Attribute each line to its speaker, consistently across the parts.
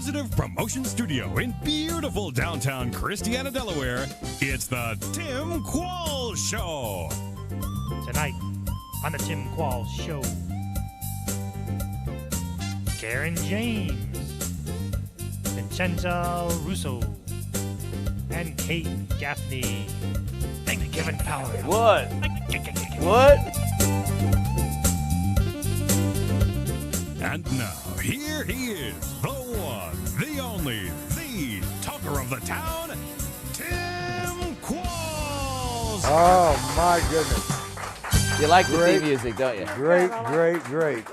Speaker 1: Positive Promotion Studio in beautiful downtown Christiana, Delaware, it's the Tim Qualls Show.
Speaker 2: Tonight on the Tim Qualls Show, Karen James, Vincenza Russo, and Kate Gaffney. Thank you, Kevin Powell.
Speaker 3: What? What?
Speaker 1: And now, here he is, the one, the only, the talker of the town, Tim Qualls.
Speaker 4: Oh, my goodness.
Speaker 3: You like the theme music, don't you?
Speaker 4: Great.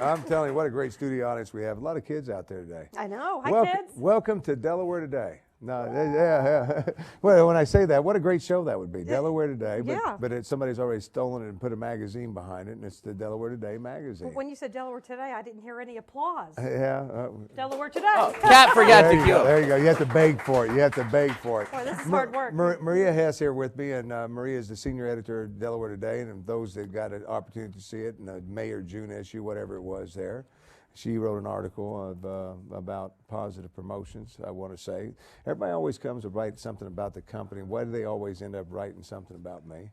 Speaker 4: I'm telling you, what a great studio audience we have. A lot of kids out there today.
Speaker 5: I know. Hi, kids.
Speaker 4: Welcome to Delaware Today. No, yeah. Well, when I say that, what a great show that would be. Delaware Today, but somebody's already stolen it and put a magazine behind it, and it's the Delaware Today magazine.
Speaker 5: But when you said Delaware Today, I didn't hear any applause.
Speaker 4: Yeah.
Speaker 5: Delaware Today.
Speaker 3: Oh, Cat forgot to go.
Speaker 4: There you go. You have to beg for it.
Speaker 5: Boy, this is hard work.
Speaker 4: Maria Hess here with me, and Maria is the senior editor of Delaware Today, and those that got an opportunity to see it in the May or June issue, whatever it was there. She wrote an article about positive promotions, I want to say. Everybody always comes to write something about the company. Why do they always end up writing something about me?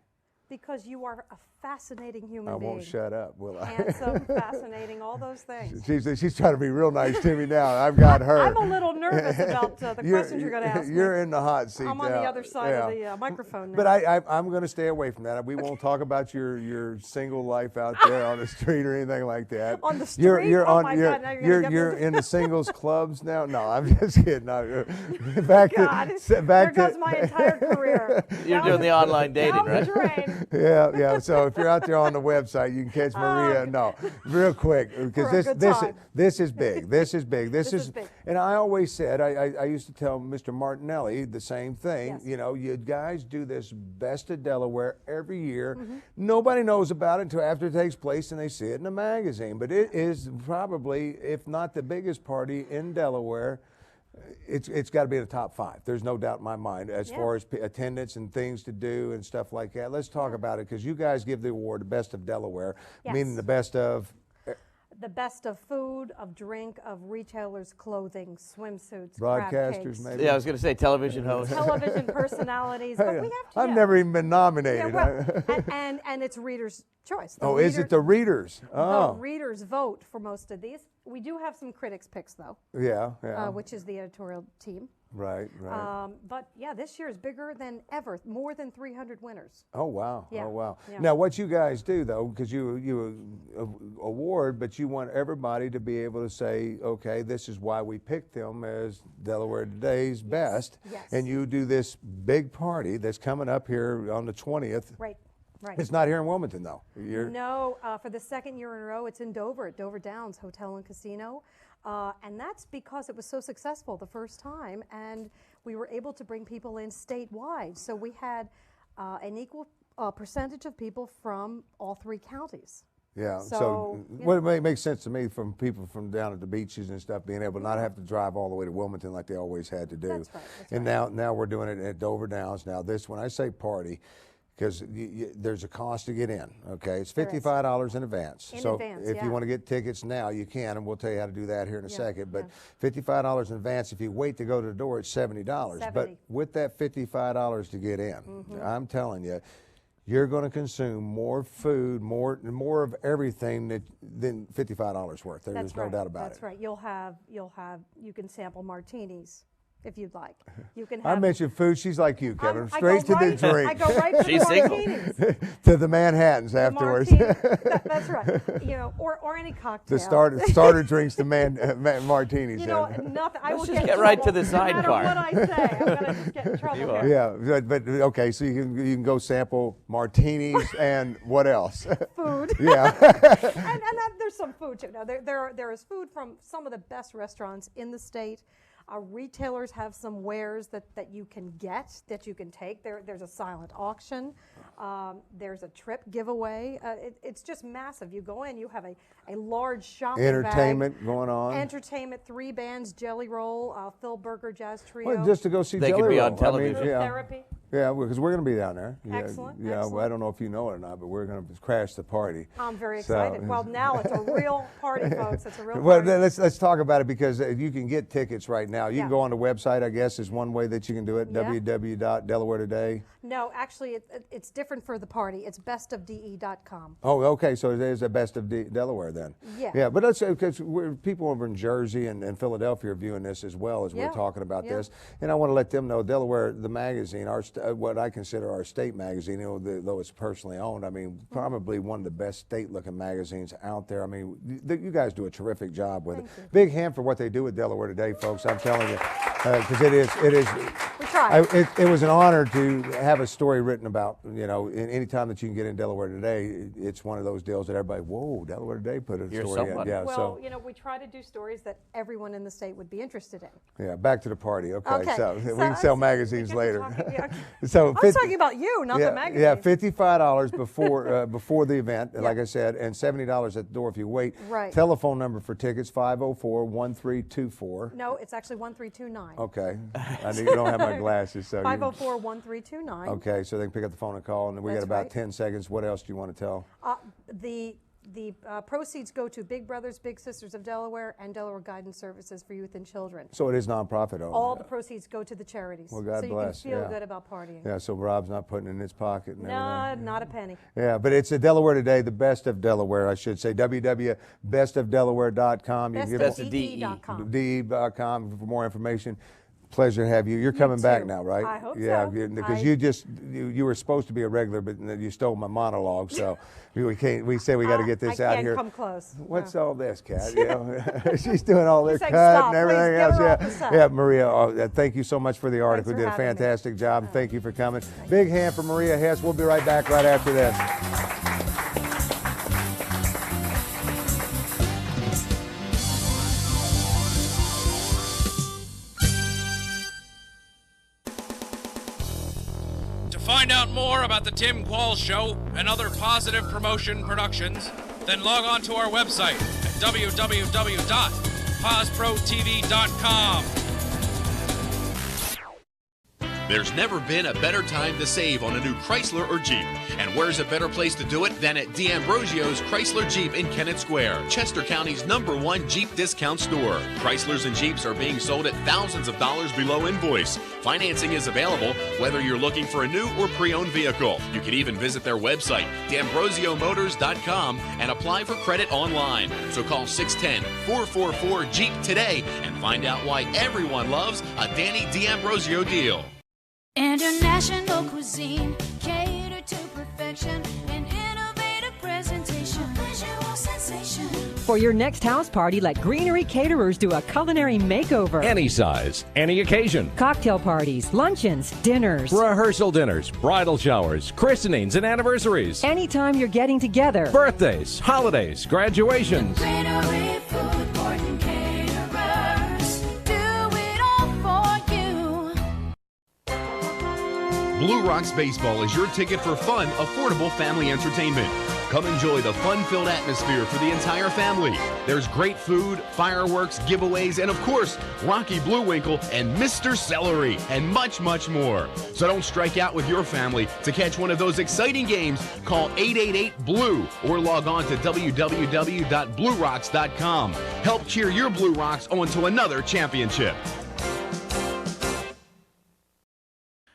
Speaker 5: Because you are a fascinating human being.
Speaker 4: I won't shut up, will I?
Speaker 5: Handsome, fascinating, all those things.
Speaker 4: She's trying to be real nice to me now. I've got her.
Speaker 5: I'm a little nervous about the questions you're going to ask me.
Speaker 4: You're in the hot seat.
Speaker 5: I'm on the other side of the microphone now.
Speaker 4: But I'm going to stay away from that. We won't talk about your single life out there on the street or anything like that.
Speaker 5: On the street?
Speaker 4: You're
Speaker 5: my God, now
Speaker 4: you're in the singles clubs now? No, I'm just kidding. No, back
Speaker 5: there goes my entire career.
Speaker 3: You're doing the online dating, right?
Speaker 4: Yeah. So if you're out there on the website, you can catch Maria. No, real quick, because this is big. This is big. This is big. And I always said, I used to tell Mr. Martinelli the same thing.
Speaker 5: Yes.
Speaker 4: You know, you guys do this Best of Delaware every year. Nobody knows about it until after it takes place and they see it in a magazine. But it is probably, if not the biggest party in Delaware, it's got to be in the top 5. There's no doubt in my mind as far as attendance and things to do and stuff like that. Let's talk about it, because you guys give the award the Best of Delaware, meaning the best of...
Speaker 5: The best of food, of drink, of retailers, clothing, swimsuits,
Speaker 4: broadcasters, maybe.
Speaker 3: Yeah, I was going to say television hosts.
Speaker 5: Television personalities. But we have to,
Speaker 4: I've never even been nominated.
Speaker 5: Yeah, well, and it's readers' choice.
Speaker 4: Is it the readers? Oh.
Speaker 5: The readers vote for most of these. We do have some critics' picks, though.
Speaker 4: Yeah.
Speaker 5: Which is the editorial team.
Speaker 4: Right.
Speaker 5: But yeah, this year is bigger than ever. More than 300 winners.
Speaker 4: Oh wow!
Speaker 5: Yeah.
Speaker 4: Oh wow!
Speaker 5: Yeah.
Speaker 4: Now, what you guys do though, because you award, but you want everybody to be able to say, okay, this is why we picked them as Delaware Today's best.
Speaker 5: Yes.
Speaker 4: And you do this big party that's coming up here on the 20th.
Speaker 5: Right.
Speaker 4: It's not here in Wilmington though.
Speaker 5: No, for the second year in a row, it's in Dover at Dover Downs Hotel and Casino. And that's because it was so successful the first time, and we were able to bring people in statewide. So we had an equal percentage of people from all 3 counties.
Speaker 4: Yeah, so it makes sense to me from people from down at the beaches and stuff being able to not have to drive all the way to Wilmington like they always had to do.
Speaker 5: That's right.
Speaker 4: And now we're doing it at Dover Downs. Now this, when I say party, because there's a cost to get in, okay? It's $55 in advance. If you want to get tickets now, you can, and we'll tell you how to do that here in a second. But $55 in advance. If you wait to go to the door, it's $70. But with that $55 to get in, I'm telling you, you're going to consume more food, more of everything than $55 worth. There's no doubt about it.
Speaker 5: That's right. You can sample martinis. If you'd like, you can have.
Speaker 4: I mentioned food. She's like you, Kevin. Straight to the drink.
Speaker 5: I go right to the martinis.
Speaker 4: To the Manhattans afterwards.
Speaker 5: That's right. Or any cocktail.
Speaker 4: The starter drinks, the martinis.
Speaker 5: Nothing. I will
Speaker 3: just get right to the sidecar.
Speaker 5: No matter what I say, I'm gonna just get in trouble here.
Speaker 4: Yeah, but okay. So you can go sample martinis and what else?
Speaker 5: Food.
Speaker 4: Yeah.
Speaker 5: and there's some food too. Now there is food from some of the best restaurants in the state. Retailers have some wares that you can get, that you can take. There's a silent auction. There's a trip giveaway. It's just massive. You go in, you have a large shopping
Speaker 4: entertainment
Speaker 5: bag.
Speaker 4: Going on.
Speaker 5: Entertainment, 3 bands, Jelly Roll, Phil Berger Jazz Trio.
Speaker 4: Well, just to go see
Speaker 3: they
Speaker 4: Jelly
Speaker 3: could be
Speaker 4: Roll.
Speaker 3: on television.
Speaker 5: Therapy.
Speaker 4: Yeah, because we're going to be down there.
Speaker 5: Excellent,
Speaker 4: Yeah,
Speaker 5: excellent.
Speaker 4: Well, I don't know if you know it or not, but we're going to crash the party.
Speaker 5: I'm very
Speaker 4: So-
Speaker 5: excited. Well, now it's a real party, folks. It's a real
Speaker 4: Well,
Speaker 5: party.
Speaker 4: let's talk about it because you can get tickets right now. You
Speaker 5: Yeah.
Speaker 4: can go on the website, I guess, is one way that you can do it,
Speaker 5: Yeah.
Speaker 4: www.Delaware Today.
Speaker 5: No, actually, it's different for the party. It's bestofde.com.
Speaker 4: Oh, okay, so it is the best of Delaware then.
Speaker 5: Yeah.
Speaker 4: Yeah, but let's because people over in Jersey and Philadelphia are viewing this as well as
Speaker 5: Yeah,
Speaker 4: we're talking about
Speaker 5: yeah.
Speaker 4: this. And I want to let them know Delaware, the magazine, what I consider our state magazine, though it's personally owned, I mean, probably one of the best state-looking magazines out there. I mean, you guys do a terrific job with it.
Speaker 5: Thank you.
Speaker 4: Big hand for what they do with Delaware Today, folks. I'm telling you, because it is.
Speaker 5: We tried.
Speaker 4: It was an honor to have a story written about, any time that you can get in Delaware Today, it's one of those deals that everybody, whoa, Delaware Today put a
Speaker 3: You're
Speaker 4: story
Speaker 3: somebody.
Speaker 4: in. Yeah,
Speaker 5: Well, we try to do stories that everyone in the state would be interested in.
Speaker 4: yeah, back to the party. Okay,
Speaker 5: Okay,
Speaker 4: so we
Speaker 5: so
Speaker 4: can sell
Speaker 5: let's-
Speaker 4: magazines
Speaker 5: we get to
Speaker 4: later.
Speaker 5: talking- yeah, okay.
Speaker 4: So
Speaker 5: I was talking about you, not the magazine.
Speaker 4: Yeah, $55 before the event,
Speaker 5: Yeah.
Speaker 4: like I said, and $70 at the door if you wait.
Speaker 5: Right.
Speaker 4: Telephone number for tickets, 504-1324.
Speaker 5: No, it's actually 1329.
Speaker 4: Okay, you don't have my glasses, so you-
Speaker 5: 504-1329.
Speaker 4: Okay, so they can pick up the phone and call, and we got
Speaker 5: That's
Speaker 4: about
Speaker 5: right.
Speaker 4: 10 seconds. What else do you want to tell?
Speaker 5: The proceeds go to Big Brothers Big Sisters of Delaware and Delaware Guidance Services for Youth and Children.
Speaker 4: So it is nonprofit owned.
Speaker 5: All the proceeds go to the charities.
Speaker 4: Well, God
Speaker 5: so
Speaker 4: bless,
Speaker 5: you can feel
Speaker 4: yeah.
Speaker 5: good about partying.
Speaker 4: Yeah, so Rob's not putting it in his pocket and everything.
Speaker 5: No, not a penny.
Speaker 4: Yeah, but it's a Delaware Today, the best of Delaware, I should say. www.bestofdelaware.com. You can get
Speaker 3: Best of DE.
Speaker 5: bestofde.com.
Speaker 4: DE.com for more information. Pleasure to have you. You're coming back
Speaker 5: too.
Speaker 4: now, right?
Speaker 5: I hope
Speaker 4: yeah,
Speaker 5: so.
Speaker 4: because
Speaker 5: I-
Speaker 4: you were supposed to be a regular, but you stole my monologue, so we said we got to get this
Speaker 5: I
Speaker 4: out
Speaker 5: can't
Speaker 4: here.
Speaker 5: come close.
Speaker 4: What's all this, Kat? She's doing all this
Speaker 5: saying,
Speaker 4: cut
Speaker 5: "Stop,
Speaker 4: and everything
Speaker 5: please,
Speaker 4: else.
Speaker 5: give her all
Speaker 4: Yeah,
Speaker 5: the stuff."
Speaker 4: yeah, Maria. Thank you so much for the article.
Speaker 5: Thanks
Speaker 4: You did
Speaker 5: for
Speaker 4: a
Speaker 5: having me.
Speaker 4: fantastic job. Thank you for coming. Big hand for Maria Hess. We'll be right back right after this.
Speaker 6: To find out more about the Tim Qualls Show and other Positive Promotion productions, then log on to our website at www.posprotv.com.
Speaker 7: There's never been a better time to save on a new Chrysler or Jeep. And where's a better place to do it than at D'Ambrosio's Chrysler Jeep in Kennett Square, Chester County's #1 Jeep discount store. Chryslers and Jeeps are being sold at thousands of dollars below invoice. Financing is available whether you're looking for a new or pre-owned vehicle. You can even visit their website, d'ambrosiomotors.com, and apply for credit online. So call 610-444-JEEP today and find out why everyone loves a Danny D'Ambrosio deal.
Speaker 8: International cuisine, catered to perfection, an innovative presentation, visual sensation.
Speaker 9: For your next house party, let Greenery Caterers do a culinary makeover.
Speaker 10: Any size, any occasion.
Speaker 9: Cocktail parties, luncheons, dinners.
Speaker 10: Rehearsal dinners, bridal showers, christenings, and anniversaries.
Speaker 9: Anytime you're getting together.
Speaker 10: Birthdays, holidays, graduations.
Speaker 8: Greenery Food Court and Caterers, do it all for you.
Speaker 7: Blue Rocks Baseball is your ticket for fun, affordable family entertainment. Come enjoy the fun-filled atmosphere for the entire family. There's great food, fireworks, giveaways, and of course, Rocky Bluewinkle and Mr. Celery, and much, much more. So don't strike out with your family. To catch one of those exciting games, call 888-BLUE or log on to www.bluerocks.com. Help cheer your Blue Rocks on to another championship.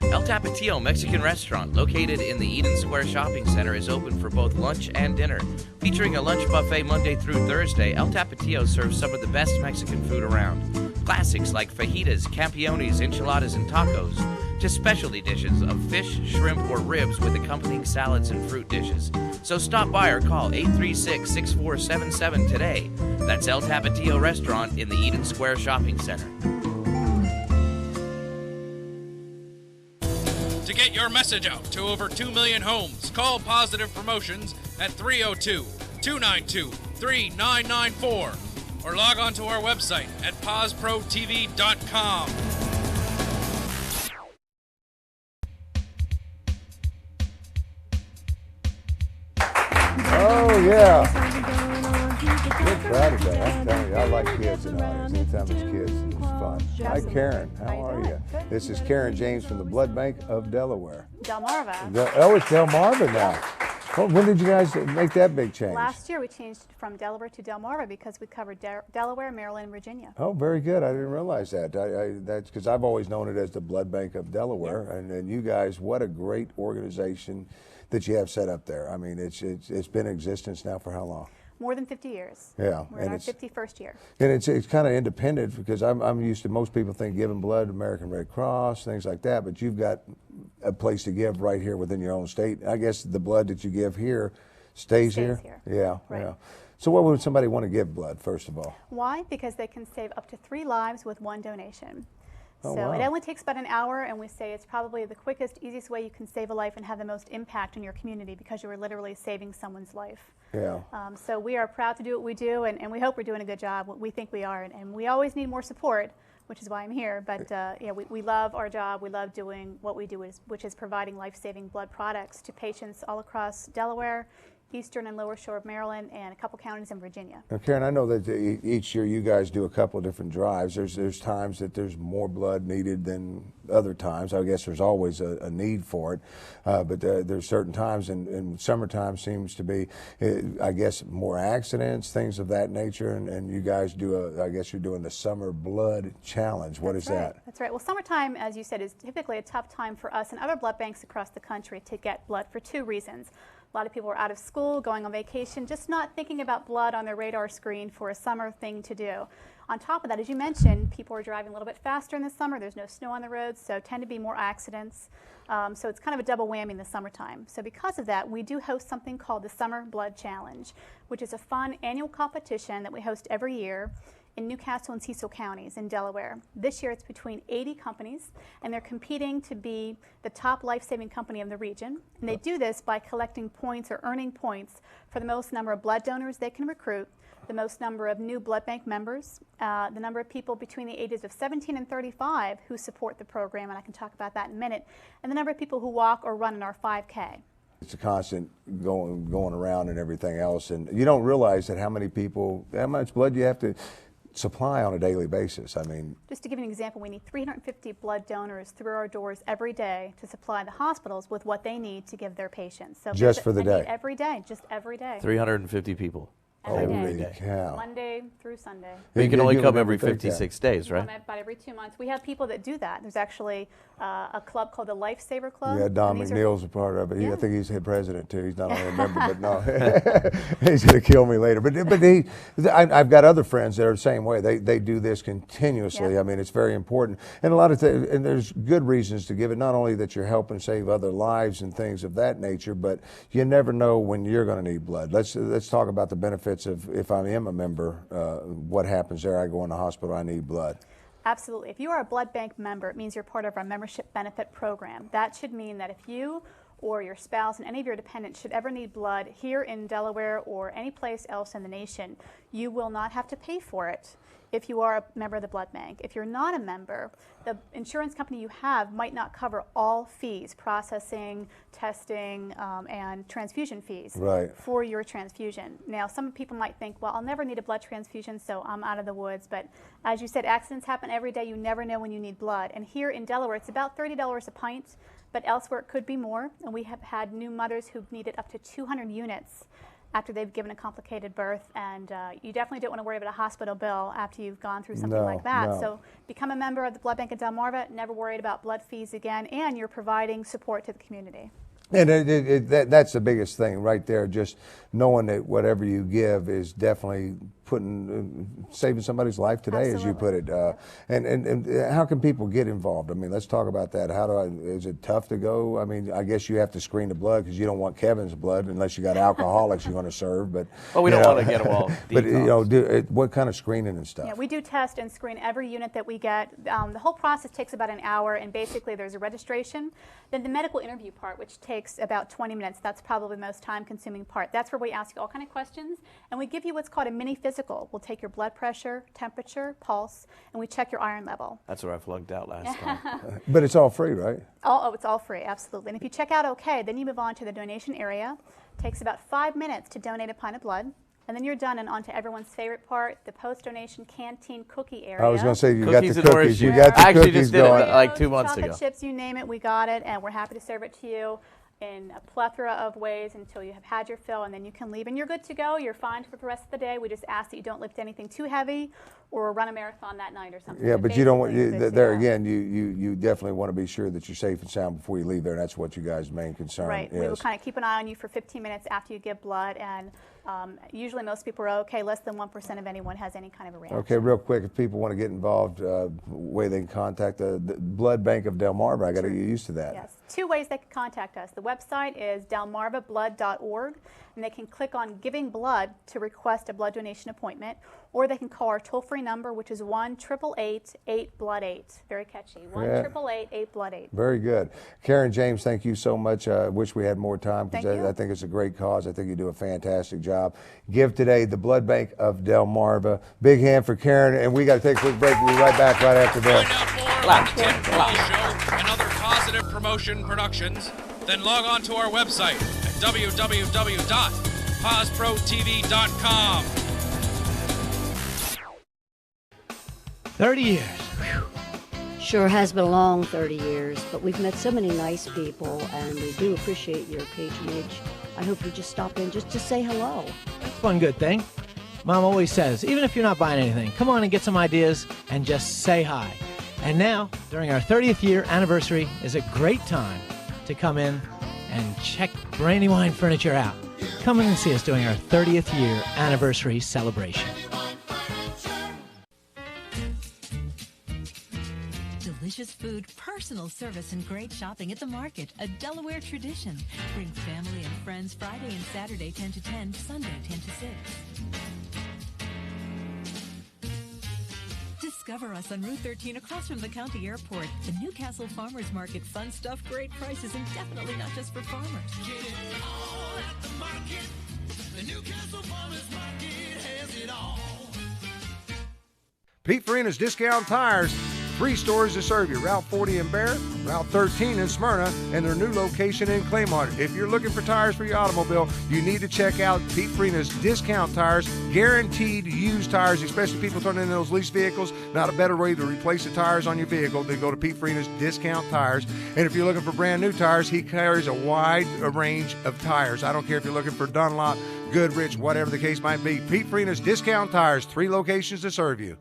Speaker 3: El Tapatio Mexican restaurant, located in the Eden Square Shopping Center, is open for both lunch and dinner. Featuring a lunch buffet Monday through Thursday, El Tapatio serves some of the best Mexican food around. Classics like fajitas, campiones, enchiladas, and tacos, to specialty dishes of fish, shrimp, or ribs with accompanying salads and fruit dishes. So stop by or call 836-6477 today. That's El Tapatio Restaurant in the Eden Square Shopping Center.
Speaker 6: To get your message out to over 2 million homes, call Positive Promotions at 302-292-3994 or log on to our website at posprotv.com.
Speaker 4: Oh, yeah. Good crowd today. I'm telling you, I like kids in the audience. Anytime it's kids, it's fun. Hi, Karen. How are you? This is Karen James from the Blood Bank of Delaware.
Speaker 11: Delmarva.
Speaker 4: Oh, it's Delmarva now. Well, when did you guys make that big change?
Speaker 11: Last year we changed from Delaware to Delmarva because we covered Delaware, Maryland, and Virginia.
Speaker 4: Oh, very good. I didn't realize that. That's because I've always known it as the Blood Bank of Delaware. Yes. And you guys, what a great organization that you have set up there. I mean, it's been in existence now for how long?
Speaker 11: More than 50 years.
Speaker 4: Yeah.
Speaker 11: We're in our 51st year.
Speaker 4: And it's kind of independent because I'm used to, most people think giving blood, American Red Cross, things like that, but you've got a place to give right here within your own state. I guess the blood that you give here stays here? Yeah, right. Yeah. So what would somebody want to give blood, first of all?
Speaker 11: Why? Because they can save up to 3 lives with 1 donation.
Speaker 4: Oh,
Speaker 11: so
Speaker 4: wow.
Speaker 11: It only takes about an hour, and we say it's probably the quickest, easiest way you can save a life and have the most impact in your community because you are literally saving someone's life.
Speaker 4: Yeah.
Speaker 11: So we are proud to do what we do, and we hope we're doing a good job. We think we are, and we always need more support, which is why I'm here. But yeah, we love our job. We love doing what we do, which is providing life-saving blood products to patients all across Delaware, Eastern and Lower Shore of Maryland, and a couple counties in Virginia.
Speaker 4: Now, Karen, I know that each year you guys do a couple of different drives. There's times that there's more blood needed than other times. I guess there's always a need for it, but there's certain times, and summertime seems to be, I guess, more accidents, things of that nature, and you guys do I guess you're doing the Summer Blood Challenge. What is that?
Speaker 11: That's right. Well, summertime, as you said, is typically a tough time for us and other blood banks across the country to get blood for 2 reasons. A lot of people are out of school, going on vacation, just not thinking about blood on their radar screen for a summer thing to do. On top of that, as you mentioned, people are driving a little bit faster in the summer. There's no snow on the roads, so tend to be more accidents. So it's kind of a double whammy in the summertime. So because of that, we do host something called the Summer Blood Challenge, which is a fun annual competition that we host every year in Newcastle and Cecil counties in Delaware. This year it's between 80 companies, and they're competing to be the top life-saving company of the region. And they do this by collecting points or earning points for the most number of blood donors they can recruit, the most number of new blood bank members, the number of people between the ages of 17 and 35 who support the program, and I can talk about that in a minute, and the number of people who walk or run in our 5K.
Speaker 4: It's a constant going around and everything else, and you don't realize that how much blood you have to supply on a daily basis. I mean,
Speaker 11: just to give you an example, we need 350 blood donors through our doors every day to supply the hospitals with what they need to give their patients. So
Speaker 4: just for the day?
Speaker 11: Every day, just every day.
Speaker 3: 350 people.
Speaker 11: Every
Speaker 4: day. Cow.
Speaker 11: Monday through Sunday.
Speaker 3: You can only come every 56 days, right?
Speaker 11: About every 2 months. We have people that do that. There's actually a club called the Lifesaver Club.
Speaker 4: Yeah, Don McNeil's a part of it. I think he's head president too. He's not only a member, but no, he's going to kill me later. But I've got other friends that are the same way. They do this continuously. I mean, it's very important, and a lot of and there's good reasons to give it. Not only that you're helping save other lives and things of that nature, but you never know when you're going to need blood. Let's talk about the benefits of if I am a member, what happens there. I go in the hospital, I need blood.
Speaker 11: Absolutely. If you are a blood bank member, it means you're part of our membership benefit program. That should mean that if you or your spouse and any of your dependents should ever need blood here in Delaware or any place else in the nation, you will not have to pay for it if you are a member of the blood bank. If you're not a member, the insurance company you have might not cover all fees, processing, testing, and transfusion fees for your transfusion. Now, some people might think, well, I'll never need a blood transfusion, so I'm out of the woods. But as you said, accidents happen every day. You never know when you need blood. And here in Delaware, it's about $30 a pint, but elsewhere it could be more. And we have had new mothers who've needed up to 200 units after they've given a complicated birth, and you definitely don't want to worry about a hospital bill after you've gone through something like that. So become a member of the Blood Bank of Delmarva, never worried about blood fees again, and you're providing support to the community.
Speaker 4: And that's the biggest thing right there, just knowing that whatever you give is definitely saving somebody's life today, as you put it. And how can people get involved? I mean, let's talk about that. Is it tough to go? I mean, I guess you have to screen the blood because you don't want Kevin's blood unless you got alcoholics you're going to serve. But
Speaker 3: well, we don't want to get them all.
Speaker 4: But what kind of screening and stuff?
Speaker 11: Yeah, we do test and screen every unit that we get. The whole process takes about an hour, and basically there's a registration, then the medical interview part, which takes about 20 minutes. That's probably the most time-consuming part. That's where we ask you all kind of questions, and we give you what's called a mini physical. We'll take your blood pressure, temperature, pulse, and we check your iron level.
Speaker 3: That's where I flunked out last time.
Speaker 4: But it's all free, right?
Speaker 11: Oh, it's all free, absolutely. And if you check out okay, then you move on to the donation area. It takes about 5 minutes to donate a pint of blood. And then you're done and on to everyone's favorite part, the post-donation canteen cookie area.
Speaker 4: I was going to say, you got the
Speaker 3: Cookies and
Speaker 4: cookies.
Speaker 3: orange
Speaker 4: You
Speaker 3: juice.
Speaker 4: got the
Speaker 3: I actually
Speaker 4: cookies
Speaker 3: just did it
Speaker 4: going.
Speaker 3: like 2 months
Speaker 11: chocolate
Speaker 3: ago.
Speaker 11: chips, you name it, we got it, and we're happy to serve it to you in a plethora of ways until you have had your fill, and then you can leave. And you're good to go. You're fine for the rest of the day. We just ask that you don't lift anything too heavy or run a marathon that night or something.
Speaker 4: Yeah, but you don't want,
Speaker 11: basically,
Speaker 4: there again, you definitely want to be sure that you're safe and sound before you leave there, and that's what you guys' main concern
Speaker 11: Right.
Speaker 4: is.
Speaker 11: We will kind of keep an eye on you for 15 minutes after you give blood, and usually most people are okay. Less than 1% of anyone has any kind of a reaction.
Speaker 4: Okay, real quick, if people want to get involved, way they can contact the Blood Bank of Delmarva, I got to get used to that.
Speaker 11: Yes. 2 ways they can contact us. The website is delmarvablood.org, and they can click on Giving Blood to request a blood donation appointment, or they can call our toll-free number, which is 1-888-8-BLOOD-8. Very catchy. 1-888-8-BLOOD-8.
Speaker 4: Very good. Karen James, thank you so much. I wish we had more time because
Speaker 11: Thank you.
Speaker 4: I think it's a great cause. I think you do a fantastic job. Give today, the Blood Bank of Delmarva. Big hand for Karen, and we got to take a quick break. We'll be right back right after this.
Speaker 6: Find out more about the Tim Quall Show and other positive promotion productions, then log on to our website at www.pazprotv.com.
Speaker 2: 30 years.
Speaker 12: Sure has been a long 30 years, but we've met so many nice people, and we do appreciate your patronage. I hope you just stop in just to say hello.
Speaker 2: That's one good thing. Mom always says, even if you're not buying anything, come on and get some ideas and just say hi. And now, during our 30th year anniversary, is a great time to come in and check Brandywine Furniture out. Come in and see us doing our 30th year anniversary celebration.
Speaker 13: Delicious food, personal service, and great shopping at the market, a Delaware tradition. Bring family and friends Friday and Saturday 10 to 10, Sunday 10 to 6. Discover us on Route 13 across from the county airport. The Newcastle Farmers Market. Fun stuff, great prices, and definitely not just for farmers.
Speaker 8: Get it all at the market. The Newcastle Farmers Market has it all.
Speaker 4: Pete Farina's Discount Tires. 3 stores to serve you. Route 40 in Barrett, Route 13 in Smyrna, and their new location in Claymont. If you're looking for tires for your automobile, you need to check out Pete Farina's Discount Tires. Guaranteed used tires, especially people turning in those lease vehicles. Not a better way to replace the tires on your vehicle than go to Pete Farina's Discount Tires. And if you're looking for brand new tires, he carries a wide range of tires. I don't care if you're looking for Dunlop, Goodrich, whatever the case might be. Pete Farina's Discount Tires, 3 locations to serve you.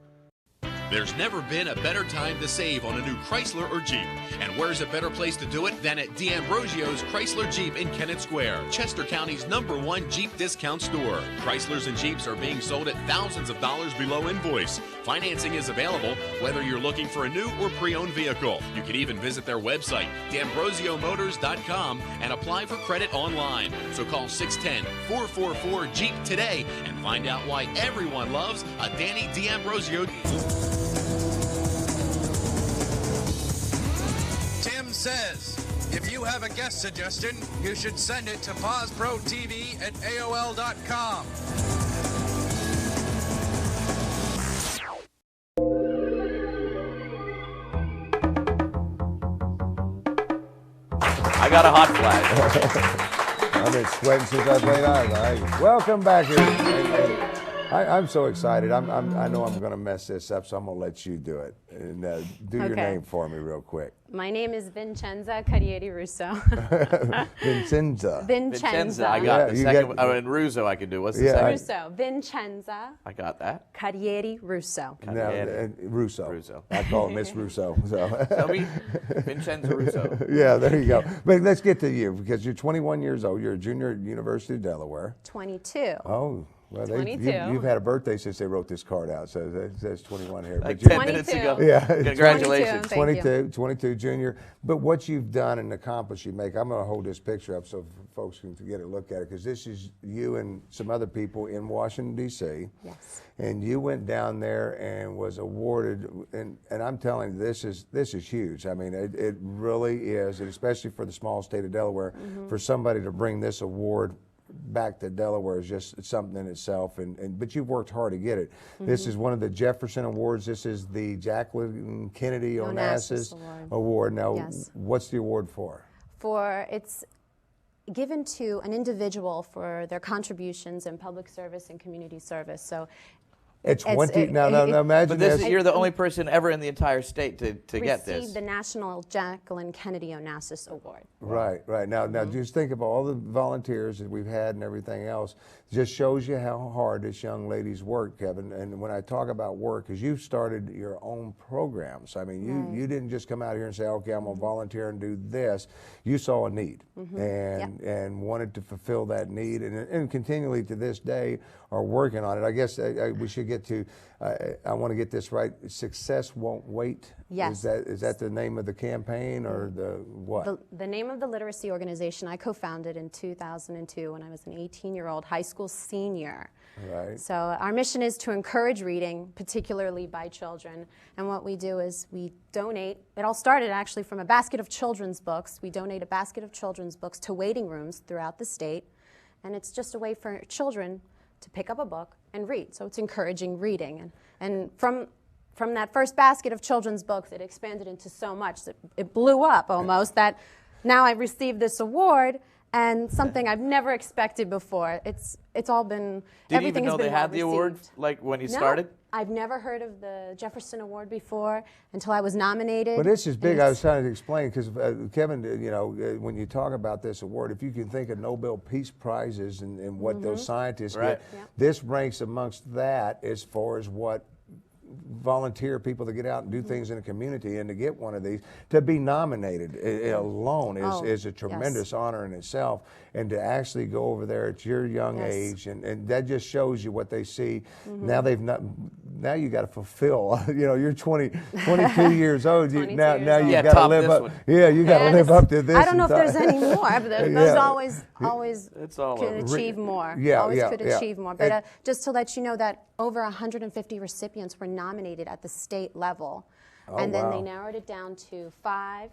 Speaker 7: There's never been a better time to save on a new Chrysler or Jeep. And where's a better place to do it than at D'Ambrosio's Chrysler Jeep in Kennett Square, Chester County's #1 Jeep discount store. Chryslers and Jeeps are being sold at thousands of dollars below invoice. Financing is available whether you're looking for a new or pre-owned vehicle. You can even visit their website, d'ambrosiomotors.com, and apply for credit online. So call 610-444-JEEP today and find out why everyone loves a Danny D'Ambrosio.
Speaker 14: Tim says, if you have a guest suggestion, you should send it to pazprotv@aol.com.
Speaker 3: I got a hot flash.
Speaker 4: I've been sweating since I played ice. Welcome back here. I'm so excited. I know I'm going to mess this up, so I'm going to let you do it. And do your name for me real quick.
Speaker 15: My name is Vincenza Carieri Russo.
Speaker 4: Vincenza.
Speaker 15: Vincenza.
Speaker 3: I got the second. And Russo I could do. What's the second?
Speaker 15: Russo. Vincenza.
Speaker 3: I got that.
Speaker 15: Carieri Russo.
Speaker 4: Russo. I call him Miss Russo. So.
Speaker 3: Tell me, Vincenza Russo.
Speaker 4: Yeah, there you go. But let's get to you because you're 21 years old. You're a junior at University of Delaware.
Speaker 15: 22.
Speaker 4: Oh. Well,
Speaker 15: 22.
Speaker 4: You've had a birthday since they wrote this card out, so it says 21 here.
Speaker 3: Like
Speaker 4: but
Speaker 3: 10 minutes ago.
Speaker 4: Yeah.
Speaker 3: Congratulations.
Speaker 4: 22 junior. But what you've done and accomplished you make, I'm going to hold this picture up so folks can get a look at it, because this is you and some other people in Washington, D.C.
Speaker 15: Yes.
Speaker 4: And you went down there and was awarded, and I'm telling you, this is huge. I mean, it really is, and especially for the small state of Delaware, for somebody to bring this award back to Delaware is just something in itself, but you've worked hard to get it. This is one of the Jefferson Awards. This is the Jacqueline Kennedy Onassis Award. Now, what's the award for?
Speaker 15: It's given to an individual for their contributions in public service and community service. So
Speaker 4: It's 20. Now, imagine
Speaker 3: this. You're the only person ever in the entire state to get this.
Speaker 15: Received the National Jacqueline Kennedy Onassis Award.
Speaker 4: Right. Now, just think of all the volunteers that we've had and everything else. Just shows you how hard this young lady's worked, Kevin. And when I talk about work, because you've started your own programs. I mean, you didn't just come out here and say, okay, I'm going to volunteer and do this. You saw a need and wanted to fulfill that need, and continually to this day are working on it. I guess we should get to, I want to get this right, Success Won't Wait.
Speaker 15: Yes.
Speaker 4: Is that the name of the campaign or the what?
Speaker 15: The name of the literacy organization I co-founded in 2002 when I was an 18-year-old high school senior.
Speaker 4: Right.
Speaker 15: So our mission is to encourage reading, particularly by children. And what we do is we donate, it all started actually from a basket of children's books. We donate a basket of children's books to waiting rooms throughout the state. And it's just a way for children to pick up a book and read. So it's encouraging reading. And from that first basket of children's books, it expanded into so much that it blew up almost, that now I've received this award and something I've never expected before. It's all been,
Speaker 3: Did you even know they had the award, like when you started?
Speaker 15: I've never heard of the Jefferson Award before until I was nominated.
Speaker 4: But this is big. I was trying to explain because Kevin, when you talk about this award, if you can think of Nobel Peace Prizes and what those scientists get, this ranks amongst that as far as what volunteer people to get out and do things in the community, and to get one of these, to be nominated alone is a tremendous honor in itself, and to actually go over there at your young age, and that just shows you what they see. Now you got to fulfill, you're 22 years old, now you got to live up. You got to live up to this.
Speaker 15: I don't know if there's any more, but those always could achieve more. Always could achieve more. But just to let you know that over 150 recipients were nominated at the state level. And then they narrowed it down to 5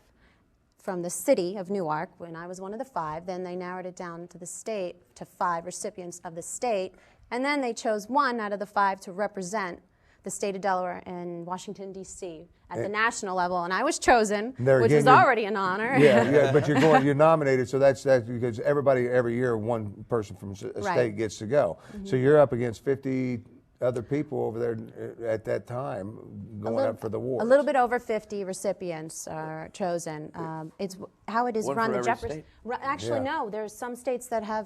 Speaker 15: from the city of Newark, when I was one of the 5. Then they narrowed it down to the state, to 5 recipients of the state. And then they chose 1 out of the 5 to represent the state of Delaware in Washington, D.C. at the national level. And I was chosen, which is already an honor.
Speaker 4: But you're nominated, so that's because every year one person from a state gets to go. So you're up against 50 other people over there at that time going up for the award.
Speaker 15: A little bit over 50 recipients are chosen. It's how it is run. The Jefferson. Actually, no. There's some states that have.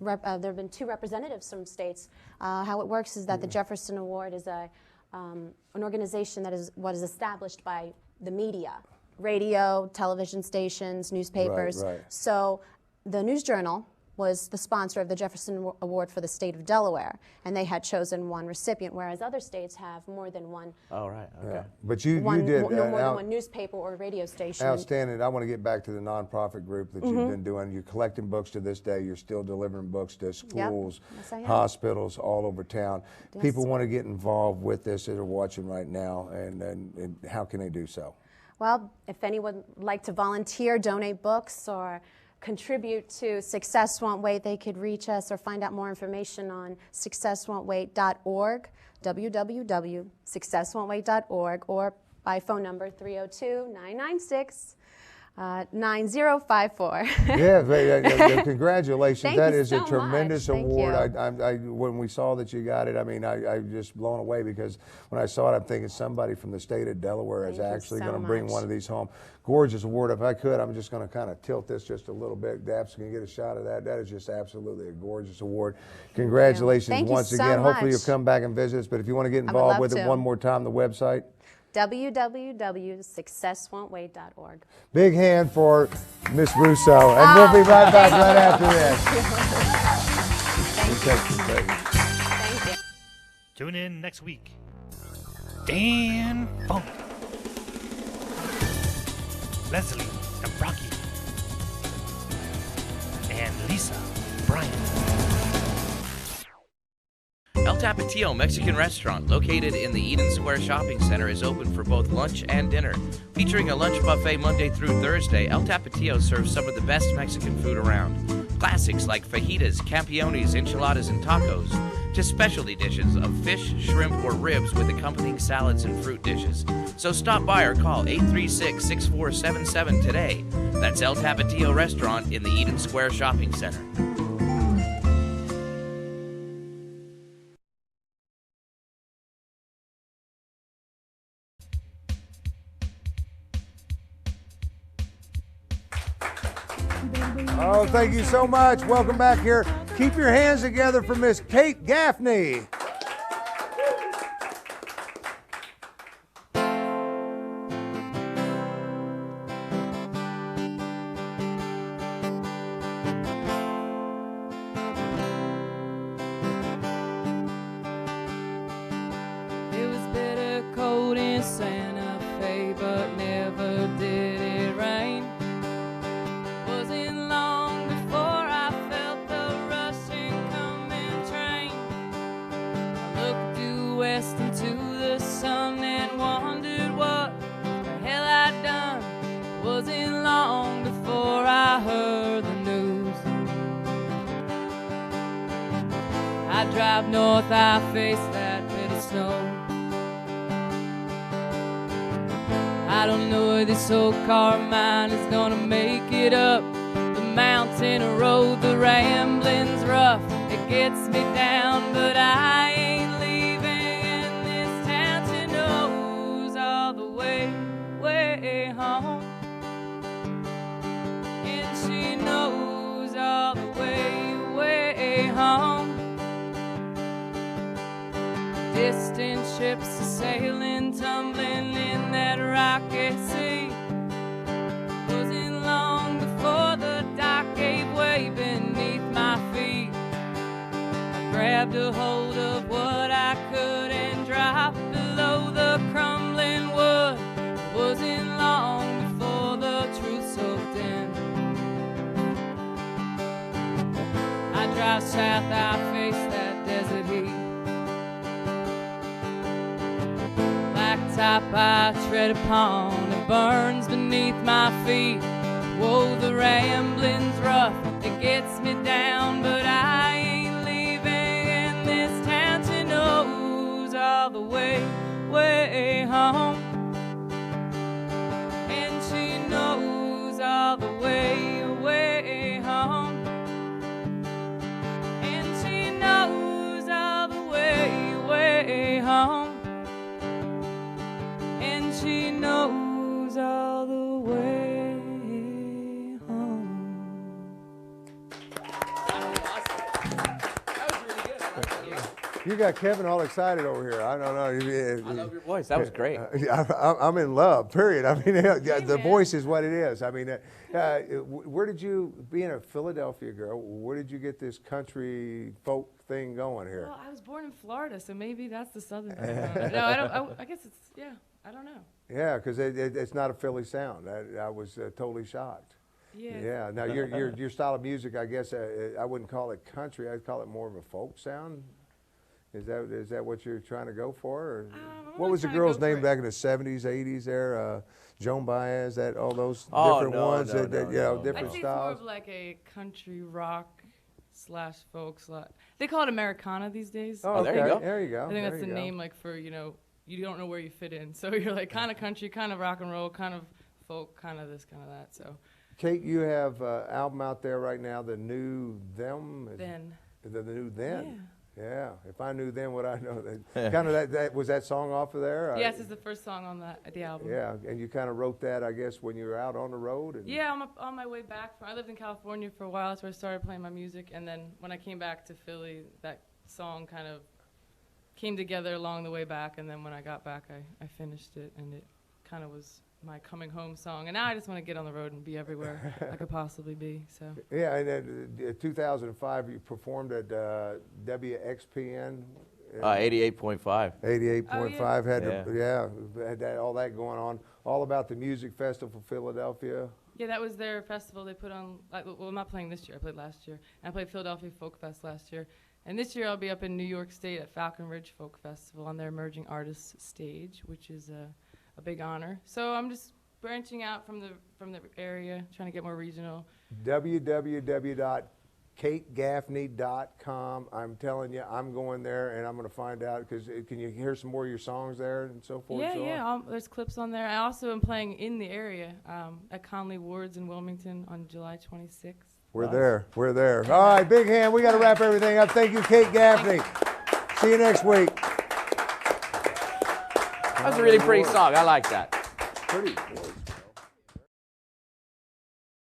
Speaker 15: There have been 2 representatives from states. How it works is that the Jefferson Award is an organization that is established by the media, radio, television stations, newspapers. So the News Journal was the sponsor of the Jefferson Award for the state of Delaware, and they had chosen 1 recipient, whereas other states have more than 1.
Speaker 3: Oh, right. Okay.
Speaker 4: Yeah. But you did
Speaker 15: more than 1 newspaper or radio station.
Speaker 4: Outstanding. I want to get back to the nonprofit group that you've been doing. You're collecting books to this day. You're still delivering books to schools, hospitals all over town. People want to get involved with this that are watching right now, and how can they do so?
Speaker 15: Well, if anyone would like to volunteer, donate books, or contribute to Success Won't Wait, they could reach us or find out more information on successwon'twait.org, www.successwon'twait.org, or by phone number 302-996-9054.
Speaker 4: Congratulations. That is
Speaker 15: so
Speaker 4: a tremendous
Speaker 15: much.
Speaker 4: award. When we saw that you got it, I mean, I just blown away, because when I saw it, I'm thinking somebody from the state of Delaware is actually going to bring one of these home. Gorgeous award. If I could, I'm just going to kind of tilt this just a little bit. Daps, can you get a shot of that? That is just absolutely a gorgeous award. Congratulations once again. Hopefully you'll come back and visit us, but if you want to get involved with it one more time, the website?
Speaker 15: www.successwon'twait.org.
Speaker 4: Big hand for Miss Russo, and we'll be right back right after this.
Speaker 15: Thank you.
Speaker 16: Tune in next week. Dan Funk, Leslie Dabraki, and Lisa Bryant.
Speaker 3: El Tapatio Mexican restaurant, located in the Eden Square Shopping Center, is open for both lunch and dinner. Featuring a lunch buffet Monday through Thursday, El Tapatio serves some of the best Mexican food around. Classics like fajitas, campiones, enchiladas, and tacos. to specialty dishes of fish, shrimp, or ribs with accompanying salads and fruit dishes. So stop by or call 836-6477 today. That's El Tapatio Restaurant in the Eden Square Shopping Center.
Speaker 4: Oh, thank you so much. Welcome back here. Keep your hands together for Miss Kate Gaffney.
Speaker 17: It was bitter cold in Santa Fe, but never did it rain. Wasn't long before I felt the rushing coming train. I looked due west into the sun and wondered what the hell I'd done. Wasn't long before I heard the news. I drive north, I face that petty snow. I don't know if this old car of mine is gonna make it up the mountain road. The rambling's rough, it gets me down, but I ain't leaving. And this town, she knows all the way, way home. And she knows all the way, way home. Distant ships are sailing, tumbling in that rocky sea. Wasn't long before the dock gave way beneath my feet. I grabbed a hold of what I could and dropped below the crumbling wood. Wasn't long before the truth soaked in. I drive south, I face that desert heat. Top I tread upon, it burns beneath my feet. Whoa, the rambling's rough, it gets me down, but I ain't leaving. And this town, she knows all the way, way home. And she knows all the way, way home. And she knows all the way, way home. And she knows all the way home.
Speaker 4: You got Kevin all excited over here. I don't know.
Speaker 3: I love your voice. That was great.
Speaker 4: I'm in love, period. I mean, the voice is what it is. I mean, where did you, being a Philadelphia girl, where did you get this country folk thing going here?
Speaker 17: Well, I was born in Florida, so maybe that's the southern thing. No, I guess it's, yeah, I don't know.
Speaker 4: Yeah, because it's not a Philly sound. I was totally shocked.
Speaker 17: Yeah.
Speaker 4: Yeah. Now your style of music, I guess I wouldn't call it country. I'd call it more of a folk sound. Is that what you're trying to go for? Or what was the girl's name back in the 70s, 80s? There, Joan Baez. All those different ones. Different
Speaker 17: I'd say
Speaker 4: styles.
Speaker 17: it's more of like a country rock / folk / They call it Americana these days.
Speaker 4: Oh, there you go. There you go.
Speaker 17: I think that's the name, like for you don't know where you fit in. So you're like kind of country, kind of rock and roll, kind of folk, kind of this, kind of that. So.
Speaker 4: Kate, you have an album out there right now, The New Them.
Speaker 17: Then.
Speaker 4: The New Then.
Speaker 17: Yeah.
Speaker 4: Yeah, if I knew then what I know, kind of that was that song off of there.
Speaker 17: Yes, it's the first song on the album.
Speaker 4: Yeah, and you kind of wrote that, I guess, when you were out on the road. And
Speaker 17: yeah, I'm on my way back. I lived in California for a while. That's where I started playing my music, and then when I came back to Philly, that song kind of came together along the way back. And then when I got back, I finished it, and it kind of was my coming home song. And now I just want to get on the road and be everywhere I could possibly be. So.
Speaker 4: Yeah, and in 2005 you performed at WXPN.
Speaker 3: 88.5.
Speaker 4: 88.5 had that, all that going on. All about the music festival Philadelphia.
Speaker 17: Yeah, that was their festival they put on. Well, I'm not playing this year. I played last year. And I played Philadelphia Folk Fest last year. And this year I'll be up in New York State at Falcon Ridge Folk Festival on their Emerging Artists stage, which is a big honor. So I'm just branching out from the area, trying to get more regional.
Speaker 4: www.fcfest.com. KateGaffney.com. I'm telling you, I'm going there and I'm going to find out, because can you hear some more of your songs there and so forth?
Speaker 17: Yeah. There's clips on there. I also am playing in the area at Conley Ward's in Wilmington on July 26th.
Speaker 4: We're there. All right, big hand. We got to wrap everything up. Thank you, Kate Gaffney. See you next week.
Speaker 3: That was a really pretty song. I like that.
Speaker 4: Pretty voice.